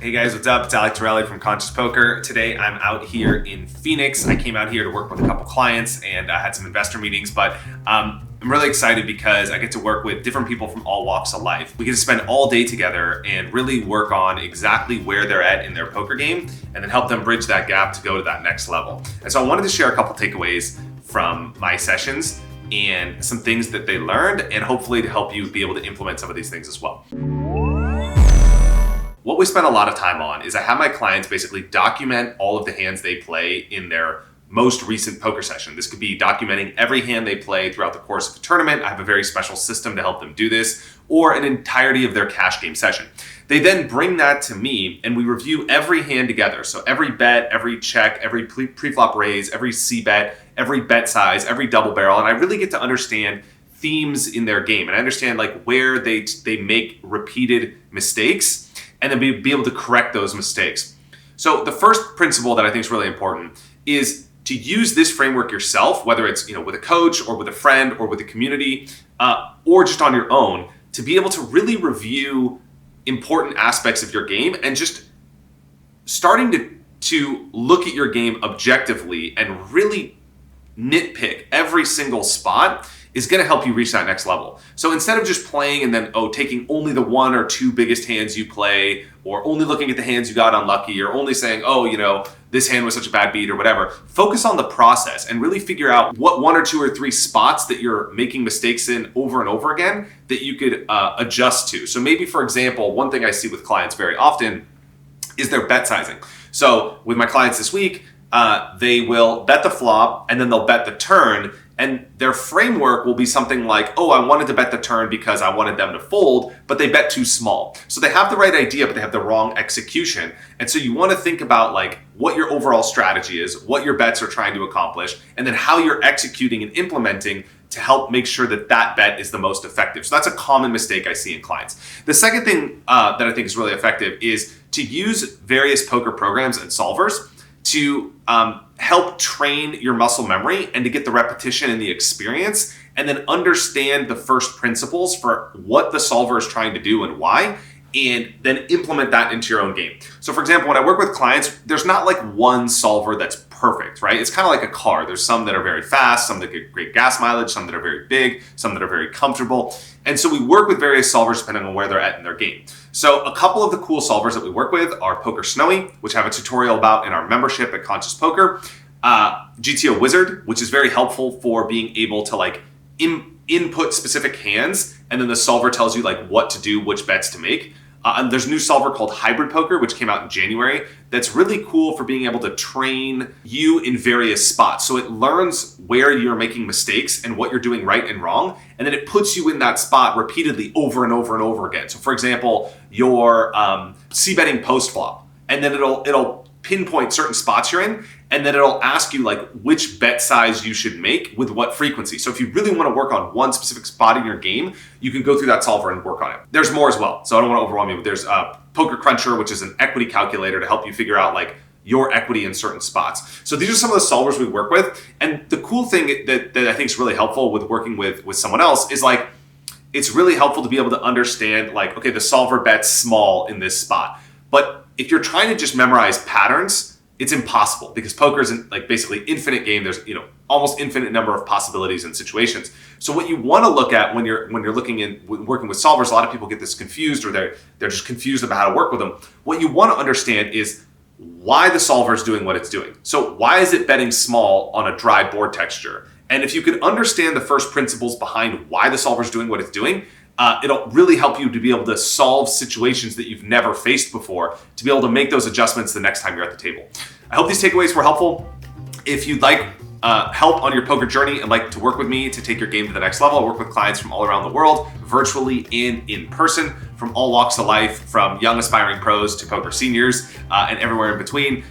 Hey guys, what's up? It's Alec Torelli from Conscious Poker. Today I'm out here in Phoenix. I came out here to work with a couple clients and I had some investor meetings, but I'm really excited because I get to work with different people from all walks of life. We get to spend all day together and really work on exactly where they're at in their poker game and then help them bridge that gap to go to that next level. And so I wanted to share a couple takeaways from my sessions and some things that they learned, and hopefully to help you be able to implement some of these things as well. What we spend a lot of time on is I have my clients basically document all of the hands they play in their most recent poker session. This could be documenting every hand they play throughout the course of a tournament. I have a very special system to help them do this, or an entirety of their cash game session. They then bring that to me and we review every hand together. So every bet, every check, every pre-flop raise, every C-bet, every bet size, every double barrel, and I really get to understand themes in their game and I understand like where they make repeated mistakes and then be able to correct those mistakes. So the first principle that I think is really important is to use this framework yourself, whether it's with a coach or with a friend or with a community or just on your own, to be able to really review important aspects of your game and just starting to look at your game objectively and really nitpick every single spot is going to help you reach that next level. So instead of just playing and then taking only the one or two biggest hands you play, or only looking at the hands you got unlucky, or only saying, this hand was such a bad beat or whatever, focus on the process and really figure out what one or two or three spots that you're making mistakes in over and over again that you could adjust to. So maybe, for example, one thing I see with clients very often is their bet sizing. So with my clients this week, they will bet the flop and then they'll bet the turn, and their framework will be something like, I wanted to bet the turn because I wanted them to fold, but they bet too small. So they have the right idea, but they have the wrong execution. And so you want to think about like what your overall strategy is, what your bets are trying to accomplish, and then how you're executing and implementing to help make sure that that bet is the most effective. So that's a common mistake I see in clients. The second thing that I think is really effective is to use various poker programs and solvers to help train your muscle memory and to get the repetition and the experience, and then understand the first principles for what the solver is trying to do and why, and then implement that into your own game. So for example, when I work with clients, there's not like one solver that's perfect, right? It's kind of like a car. There's some that are very fast, some that get great gas mileage, some that are very big, some that are very comfortable. And so we work with various solvers depending on where they're at in their game. So a couple of the cool solvers that we work with are Poker Snowy, which I have a tutorial about in our membership at Conscious Poker, GTO Wizard, which is very helpful for being able to like input specific hands, and then the solver tells you like what to do, which bets to make. And there's a new solver called Hybrid Poker, which came out in January, that's really cool for being able to train you in various spots. So it learns where you're making mistakes and what you're doing right and wrong, and then it puts you in that spot repeatedly over and over and over again. So for example, you're c-betting post-flop, and then it'll pinpoint certain spots you're in, and then it'll ask you like which bet size you should make with what frequency. So if you really want to work on one specific spot in your game, you can go through that solver and work on it. There's more as well, so I don't want to overwhelm you, but there's Poker Cruncher, which is an equity calculator to help you figure out like your equity in certain spots. So these are some of the solvers we work with, and the cool thing that I think is really helpful with working with someone else is like, it's really helpful to be able to understand like, okay, the solver bets small in this spot. But if you're trying to just memorize patterns, it's impossible because poker is like basically infinite game. There's almost infinite number of possibilities and situations. So what you want to look at when you're looking in working with solvers, a lot of people get this confused, or they're just confused about how to work with them. What you want to understand is why the solver is doing what it's doing. So why is it betting small on a dry board texture? And if you can understand the first principles behind why the solver is doing what it's doing, it'll really help you to be able to solve situations that you've never faced before, to be able to make those adjustments the next time you're at the table. I hope these takeaways were helpful. If you'd like help on your poker journey and like to work with me to take your game to the next level, I work with clients from all around the world, virtually and in person, from all walks of life, from young aspiring pros to poker seniors, and everywhere in between.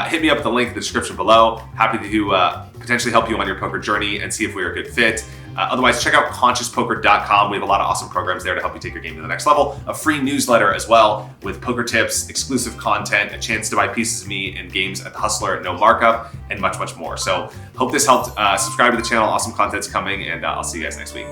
Hit me up at the link in the description below. Happy to potentially help you on your poker journey and see if we're a good fit. Otherwise, check out consciouspoker.com. We have a lot of awesome programs there to help you take your game to the next level. A free newsletter as well with poker tips, exclusive content, a chance to buy pieces of me and games at the Hustler at no markup, and much, much more. So hope this helped. Subscribe to the channel. Awesome content's coming, and I'll see you guys next week.